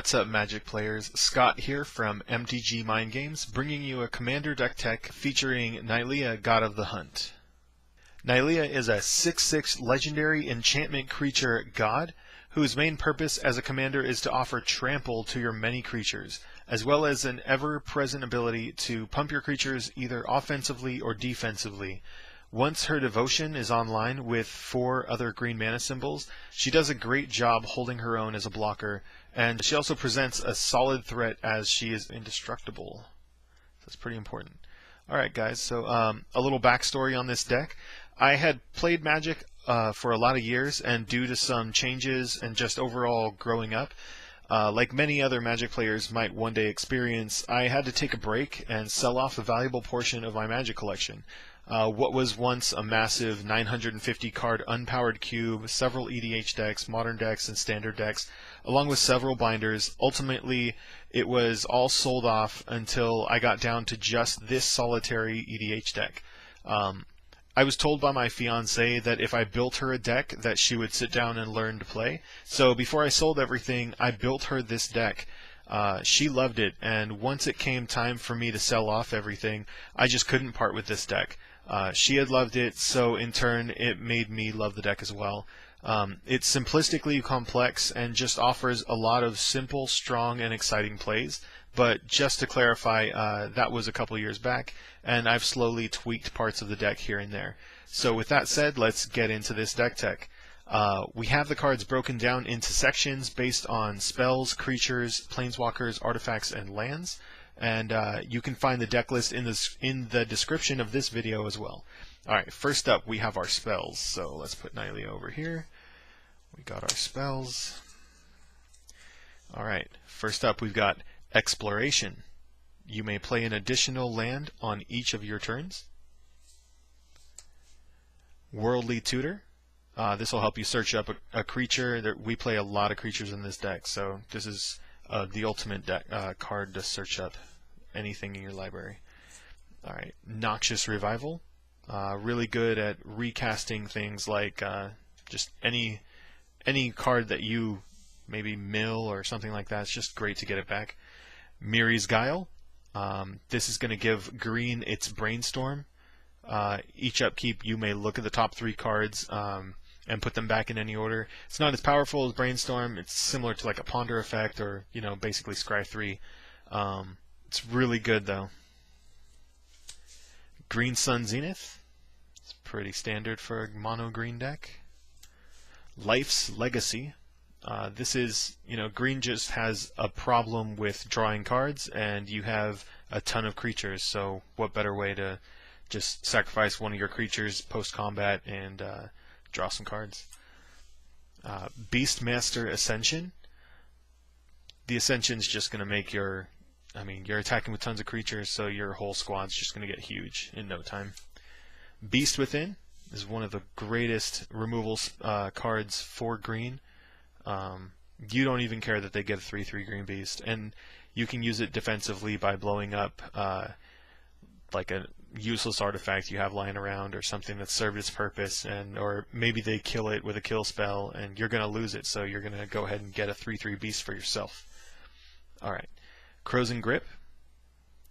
What's up, Magic players? Skott here from MTG Mind Games, bringing you a Commander deck tech featuring Nylea, God of the Hunt. Nylea is a 6/6 legendary enchantment creature god, whose main purpose as a commander is to offer trample to your many creatures, as well as an ever-present ability to pump your creatures either offensively or defensively. Once her devotion is online with 4 other green mana symbols, she does a great job holding her own as a blocker, and she also presents a solid threat as she is indestructible. So that's pretty important. Alright guys, so a little backstory on this deck. I had played Magic for a lot of years, and due to some changes and just overall growing up, like many other Magic players might one day experience, I had to take a break and sell off a valuable portion of my Magic collection. What was once a massive 950 card unpowered cube, several EDH decks, modern decks, and standard decks, along with several binders. Ultimately, it was all sold off until I got down to just this solitary EDH deck. I was told by my fiancée that if I built her a deck that she would sit down and learn to play. So before I sold everything, I built her this deck. She loved it, and once it came time for me to sell off everything, I just couldn't part with this deck. She had loved it, so in turn it made me love the deck as well. It's simplistically complex and just offers a lot of simple, strong, and exciting plays. But just to clarify, that was a couple years back, and I've slowly tweaked parts of the deck here and there. So with that said, let's get into this deck tech. We have the cards broken down into sections based on spells, creatures, planeswalkers, artifacts, and lands. And you can find the deck list in the description of this video as well. Alright, first up we have our spells. So let's put Nylea over here. We got our spells. Alright, first up we've got Exploration. You may play an additional land on each of your turns. Worldly Tutor. This will help you search up a creature. We play a lot of creatures in this deck, so this is the ultimate card to search up anything in your library. Alright, Noxious Revival. Really good at recasting things like just any card that you maybe mill or something like that. It's just great to get it back. Mirri's Guile. This is going to give green its Brainstorm. Each upkeep you may look at the top 3 cards and put them back in any order. It's not as powerful as Brainstorm. It's similar to like a Ponder effect, or basically Scry 3. It's really good though. Green Sun Zenith. It's pretty standard for a mono green deck. Life's Legacy. This is, green just has a problem with drawing cards, and you have a ton of creatures, so what better way to just sacrifice one of your creatures post-combat and draw some cards. Beastmaster Ascension. The Ascension's just going to make you're attacking with tons of creatures, so your whole squad's just going to get huge in no time. Beast Within is one of the greatest removal cards for green. You don't even care that they get a 3/3 green beast, and you can use it defensively by blowing up like a useless artifact you have lying around, or something that served its purpose, or maybe they kill it with a kill spell and you're going to lose it, so you're going to go ahead and get a 3/3 beast for yourself. Alright, Krosan Grip,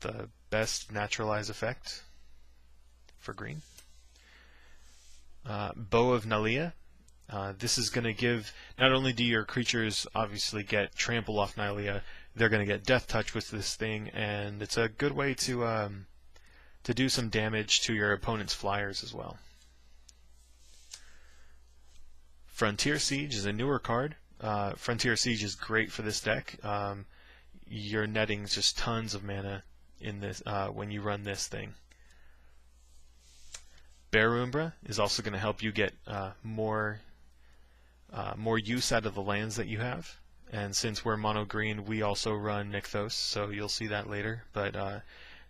the best naturalize effect for green. Bow of Nylea. This is going to give, not only do your creatures obviously get trample off Nylea, they're going to get death touch with this thing, and it's a good way to do some damage to your opponent's flyers as well. Frontier Siege is a newer card. Frontier Siege is great for this deck. You're netting just tons of mana in this when you run this thing. Bear Umbra is also going to help you get more use out of the lands that you have. And since we're mono green, we also run Nykthos, so you'll see that later. But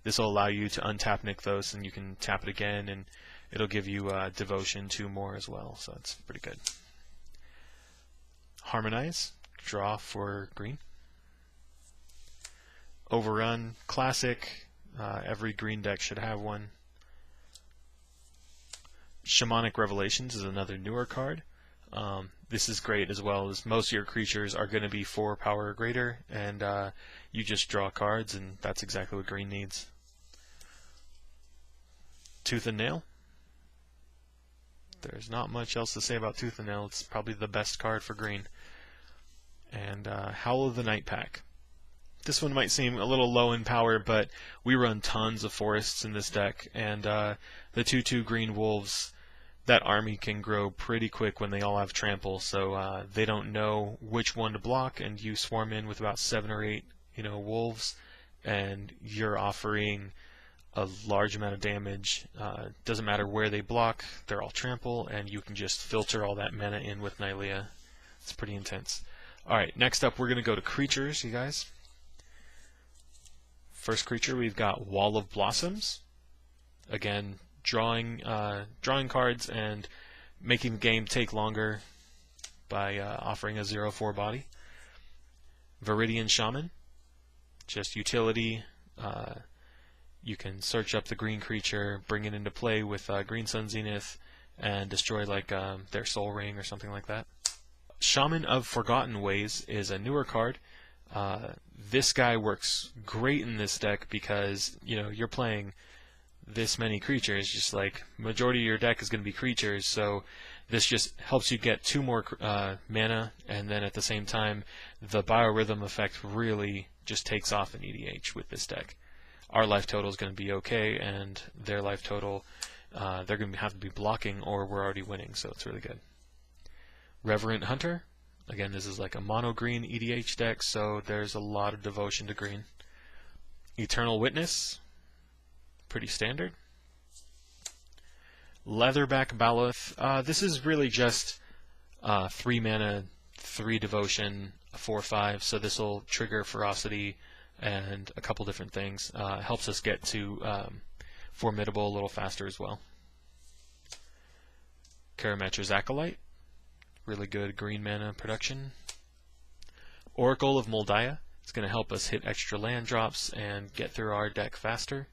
this will allow you to untap Nykthos, and you can tap it again, and it'll give you Devotion 2 more as well, so it's pretty good. Harmonize, draw for green. Overrun, classic. Every green deck should have one. Shamanic Revelations is another newer card. This is great as well, as most of your creatures are going to be 4 power or greater, and you just draw cards, and that's exactly what green needs. Tooth and Nail. There's not much else to say about Tooth and Nail. It's probably the best card for green. And Howl of the Night Pack. This one might seem a little low in power, but we run tons of forests in this deck, and the 2/2 green wolves, that army can grow pretty quick when they all have trample, so they don't know which one to block, and you swarm in with about 7 or 8 wolves, and you're offering a large amount of damage. Doesn't matter where they block, they're all trample, and you can just filter all that mana in with Nylea. It's pretty intense. Alright, next up we're going to go to creatures, you guys. First creature, we've got Wall of Blossoms. Again, drawing cards and making the game take longer by offering a 0/4 body. Viridian Shaman, just utility. You can search up the green creature, bring it into play with Green Sun Zenith, and destroy like their Soul Ring or something like that. Shaman of Forgotten Ways is a newer card. This guy works great in this deck because you're playing this many creatures, just like majority of your deck is going to be creatures, so this just helps you get 2 more mana, and then at the same time the biorhythm effect really just takes off in EDH with this deck. Our life total is going to be okay, and their life total, they're going to have to be blocking or we're already winning, so it's really good. Reverent Hunter. Again, this is like a mono-green EDH deck, so there's a lot of devotion to green. Eternal Witness. Pretty standard. Leatherback Baloth. This is really just 3 mana, 3 devotion, a 4/5, so this will trigger Ferocity and a couple different things. Helps us get to Formidable a little faster as well. Karametra's Acolyte. Really good green mana production. Oracle of Mul Daya. It's going to help us hit extra land drops and get through our deck faster.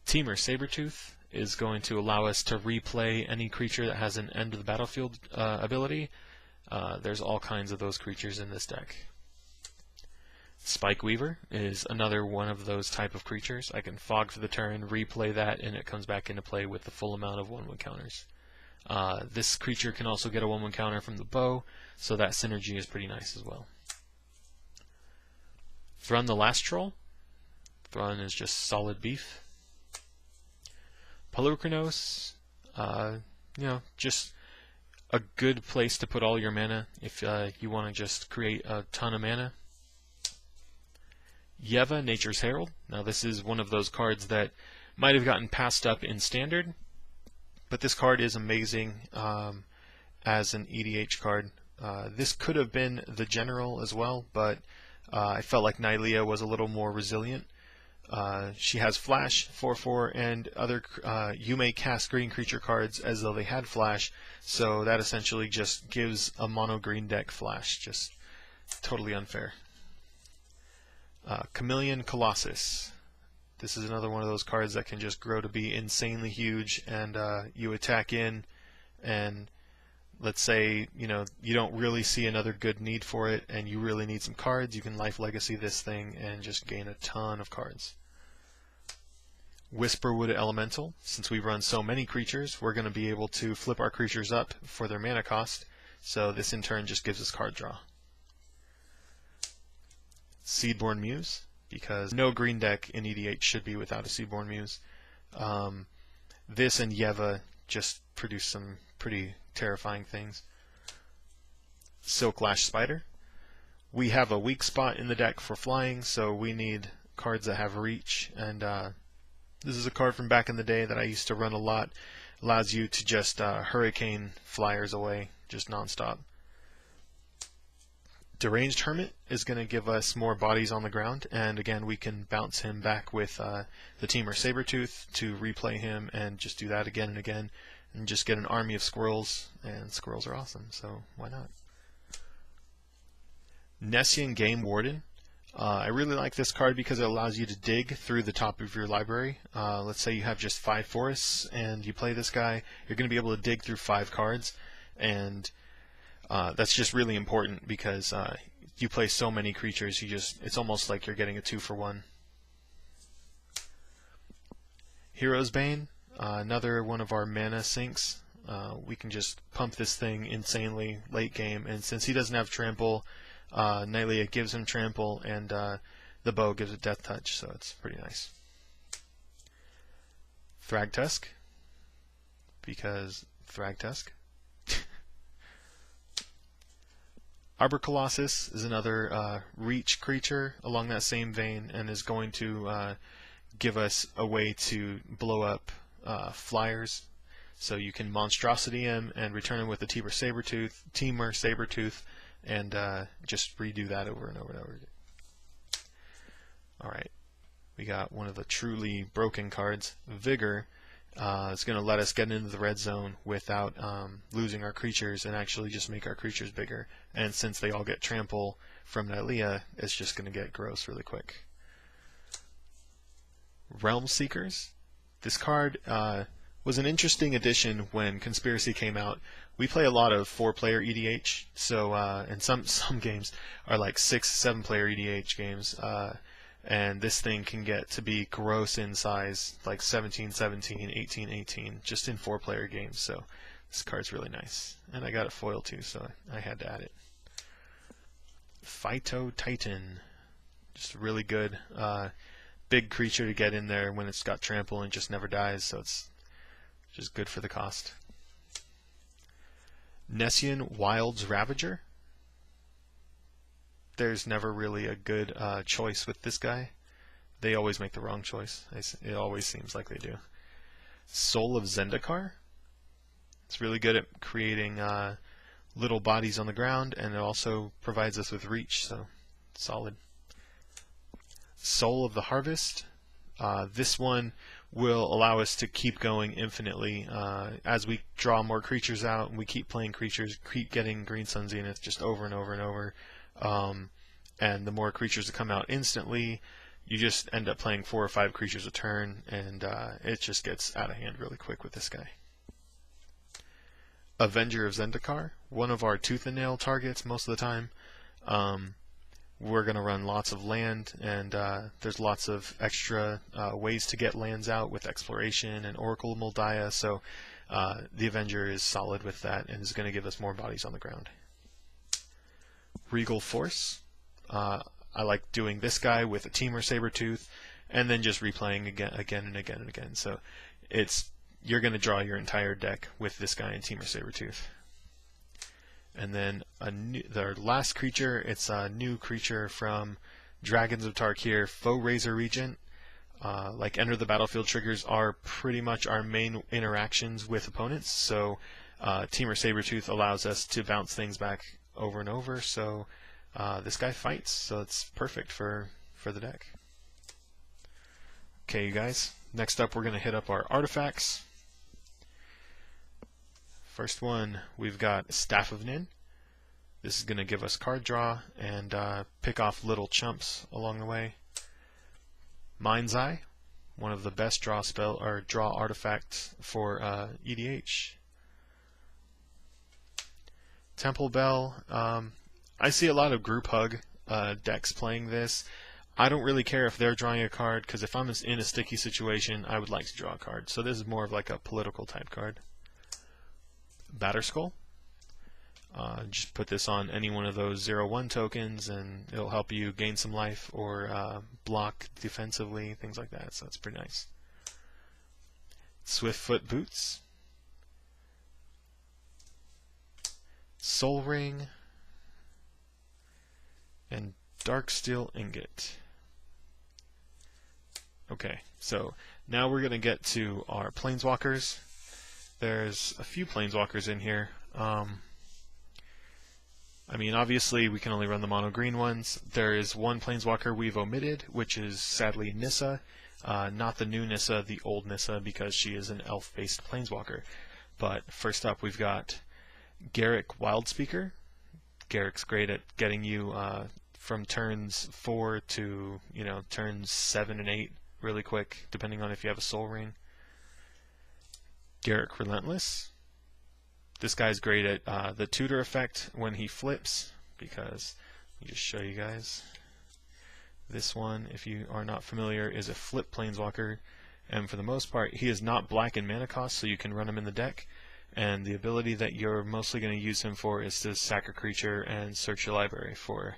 Temur Sabertooth is going to allow us to replay any creature that has an end of the battlefield ability. There's all kinds of those creatures in this deck. Spike Weaver is another one of those type of creatures. I can fog for the turn, replay that, and it comes back into play with the full amount of 1/1 counters. This creature can also get a 1/1 counter from the bow, so that synergy is pretty nice as well. Thrun the Last Troll. Thrun is just solid beef. Polukranos, just a good place to put all your mana if you want to just create a ton of mana. Yeva, Nature's Herald. Now this is one of those cards that might have gotten passed up in Standard, but this card is amazing as an EDH card. This could have been the General as well, but I felt like Nylea was a little more resilient. She has Flash, 4/4, and other you may cast green creature cards as though they had Flash, so that essentially just gives a mono green deck Flash. Just totally unfair. Chameleon Colossus. This is another one of those cards that can just grow to be insanely huge, and you attack in, and let's say you don't really see another good need for it, and you really need some cards. You can Life Legacy this thing and just gain a ton of cards. Whisperwood Elemental. Since we run so many creatures, we're going to be able to flip our creatures up for their mana cost, so this in turn just gives us card draw. Seedborn Muse, because no green deck in EDH should be without a Seedborn Muse. This and Yeva just produce some pretty terrifying things. Silklash Spider. We have a weak spot in the deck for flying, so we need cards that have reach, and this is a card from back in the day that I used to run a lot. Allows you to just hurricane flyers away, just non-stop. Deranged Hermit is going to give us more bodies on the ground, and again we can bounce him back with the Temur Sabertooth to replay him and just do that again and again, and just get an army of squirrels, and squirrels are awesome, so why not? Nessian Game Warden. I really like this card because it allows you to dig through the top of your library. Let's say you have just 5 forests and you play this guy, you're going to be able to dig through 5 cards, and that's just really important because you play so many creatures, it's almost like you're getting a 2-for-1. Hero's Bane, another one of our mana sinks. We can just pump this thing insanely late game, and since he doesn't have trample, Nylea gives him trample, and the bow gives it death touch, so it's pretty nice. Thragtusk, because Thragtusk. Arbor Colossus is another reach creature along that same vein, and is going to give us a way to blow up flyers. So you can monstrosity him and return him with a Temur Sabertooth, and just redo that over and over and over again. Alright, we got one of the truly broken cards, Vigor. It's going to let us get into the red zone without losing our creatures, and actually just make our creatures bigger. And since they all get trample from Nylea, it's just going to get gross really quick. Realm Seekers. This card was an interesting addition when Conspiracy came out. We play a lot of 4-player EDH, so and some games are like 6-7 player EDH games, and this thing can get to be gross in size, like 17-17, 18-18, just in 4-player games. So this card's really nice, and I got a foil too, so I had to add it. Phyto Titan, just really good, big creature to get in there when it's got trample and just never dies, so it's just good for the cost. Nessian Wild's Ravager. There's never really a good choice with this guy. They always make the wrong choice. It always seems like they do. Soul of Zendikar. It's really good at creating little bodies on the ground, and it also provides us with reach, so solid. Soul of the Harvest. This one will allow us to keep going infinitely as we draw more creatures out, and we keep playing creatures, keep getting Green Sun Zenith just over and over and over. And the more creatures that come out instantly, you just end up playing 4 or 5 creatures a turn, and it just gets out of hand really quick with this guy. Avenger of Zendikar, one of our tooth and nail targets most of the time. We're going to run lots of land, and there's lots of extra ways to get lands out with exploration and Oracle Mul Daya, so the Avenger is solid with that and is going to give us more bodies on the ground. Regal Force. I like doing this guy with a Temur Sabertooth and then just replaying again and again and again. So you're going to draw your entire deck with this guy and Temur Sabertooth. And then the last creature, it's a new creature from Dragons of Tarkir, Foe Razor Regent. Like Enter the Battlefield triggers are pretty much our main interactions with opponents, so Temur Sabertooth allows us to bounce things back over and over, so this guy fights, so it's perfect for the deck. Okay, you guys, next up we're going to hit up our artifacts. First one, we've got Staff of Nin. This is going to give us card draw and pick off little chumps along the way. Mind's Eye, one of the best draw artifacts for EDH. Temple Bell. I see a lot of group hug decks playing this. I don't really care if they're drawing a card, because if I'm in a sticky situation, I would like to draw a card. So this is more of like a political type card. Batterskull. Just put this on any one of those 0/1 tokens, and it'll help you gain some life or block defensively, things like that. So that's pretty nice. Swiftfoot Boots. Soul Ring. And Darksteel Ingot. Okay, so now we're going to get to our Planeswalkers. There's a few Planeswalkers in here. I mean, obviously, we can only run the mono green ones. There is one Planeswalker we've omitted, which is sadly Nissa. Not the new Nissa, the old Nissa, because she is an elf-based Planeswalker. But first up, we've got Garruk Wildspeaker. Garruk's great at getting you from turns 4 to, you know, turns 7 and 8 really quick, depending on if you have a Soul Ring. Garruk Relentless. This guy's great at the Tutor effect when he flips, because let me just show you guys. This one, if you are not familiar, is a flip Planeswalker, and for the most part, he is not black in mana cost, so you can run him in the deck. And the ability that you're mostly going to use him for is to sack a creature and search your library for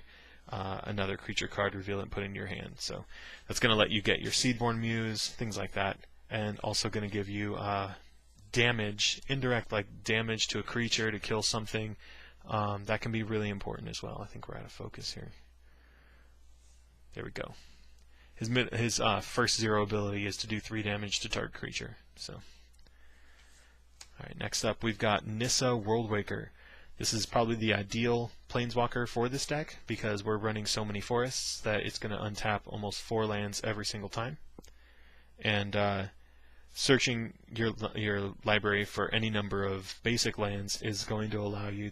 another creature card, reveal it, and put it in your hand. So that's going to let you get your Seedborn Muse, things like that, and also going to give you damage, indirect like damage to a creature to kill something. That can be really important as well. I think we're out of focus here. There we go. His first 0 ability is to do 3 damage to target creature. So. Alright, next up we've got Nissa Worldwaker. This is probably the ideal Planeswalker for this deck because we're running so many forests that it's going to untap almost 4 lands every single time. And searching your library for any number of basic lands is going to allow you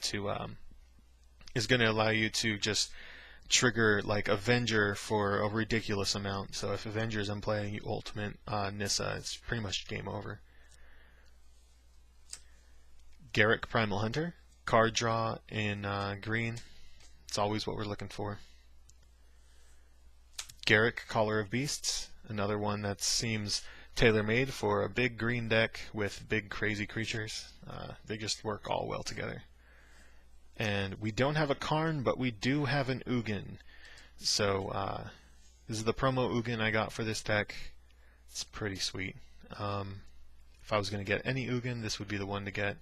to just trigger like Avenger for a ridiculous amount. So if Avenger's in play and you ultimate Nissa, it's pretty much game over. Garruk Primal Hunter, card draw in green. It's always what we're looking for. Garruk Caller of Beasts, another one that seems tailor-made for a big green deck with big crazy creatures. They just work all well together. And we don't have a Karn, but we do have an Ugin. So this is the promo Ugin I got for this deck. It's pretty sweet. If I was going to get any Ugin, this would be the one to get.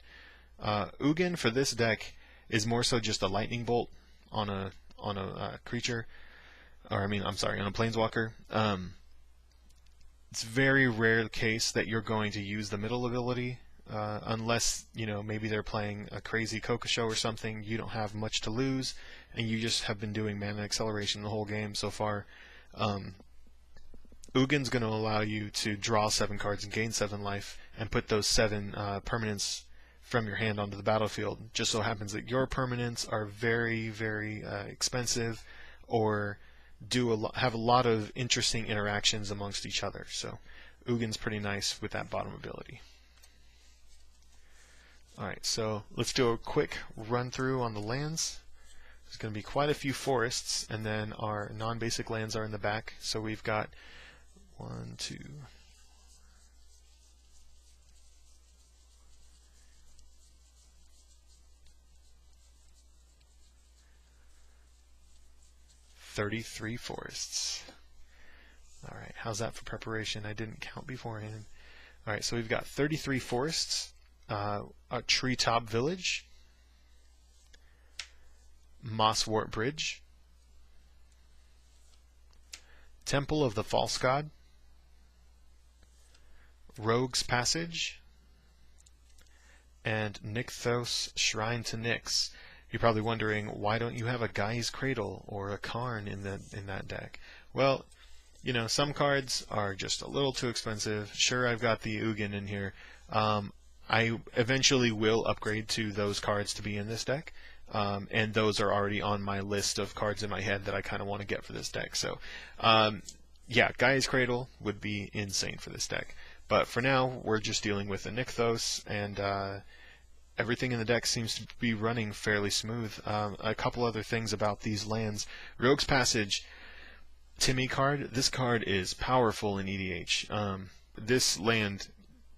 Ugin for this deck is more so just a lightning bolt on a creature, or on a Planeswalker. It's very rare case that you're going to use the middle ability, unless maybe they're playing a crazy Kokosho or something. You don't have much to lose, and you just have been doing mana acceleration the whole game so far. Ugin's going to allow you to draw 7 cards and gain 7 life, and put those 7 permanents from your hand onto the battlefield. Just so happens that your permanents are very, very expensive, or have a lot of interesting interactions amongst each other. So Ugin's pretty nice with that bottom ability. Alright, so let's do a quick run through on the lands. There's going to be quite a few forests, and then our non-basic lands are in the back. So we've got 1, 2, 33 forests. Alright, how's that for preparation? I didn't count beforehand. Alright, so we've got 33 forests, a treetop village, Mosswort Bridge, Temple of the False God, Rogue's Passage, and Nykthos Shrine to Nyx. You're probably wondering, why don't you have a Gaia's Cradle or a Karn in that deck? Well, some cards are just a little too expensive. Sure, I've got the Ugin in here. I eventually will upgrade to those cards to be in this deck, and those are already on my list of cards in my head that I kind of want to get for this deck. So, yeah, Gaia's Cradle would be insane for this deck. But for now, we're just dealing with a Nykthos, and everything in the deck seems to be running fairly smooth. A couple other things about these lands. Rogue's Passage, Timmy card. This card is powerful in EDH. This land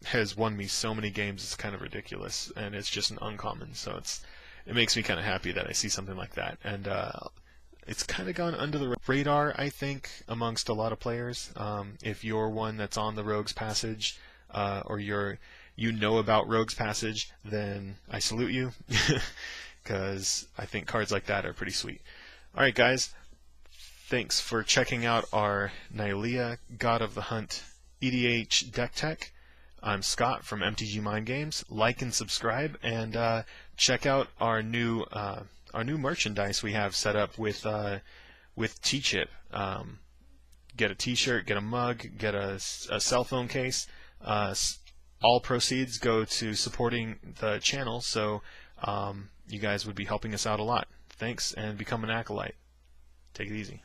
has won me so many games, it's kind of ridiculous, and it's just an uncommon. So it makes me kind of happy that I see something like that. And it's kind of gone under the radar, I think, amongst a lot of players. If you're one that's on the Rogue's Passage, or you know about Rogue's Passage, then I salute you, because I think cards like that are pretty sweet. Alright guys, thanks for checking out our Nylea God of the Hunt EDH deck tech. I'm Scott from MTG Mind Games. Like and subscribe, and check out our new merchandise we have set up with T-Chip. Get a T-shirt, get a mug, get a cell phone case. All proceeds go to supporting the channel, so you guys would be helping us out a lot. Thanks, and become an Acolyte. Take it easy.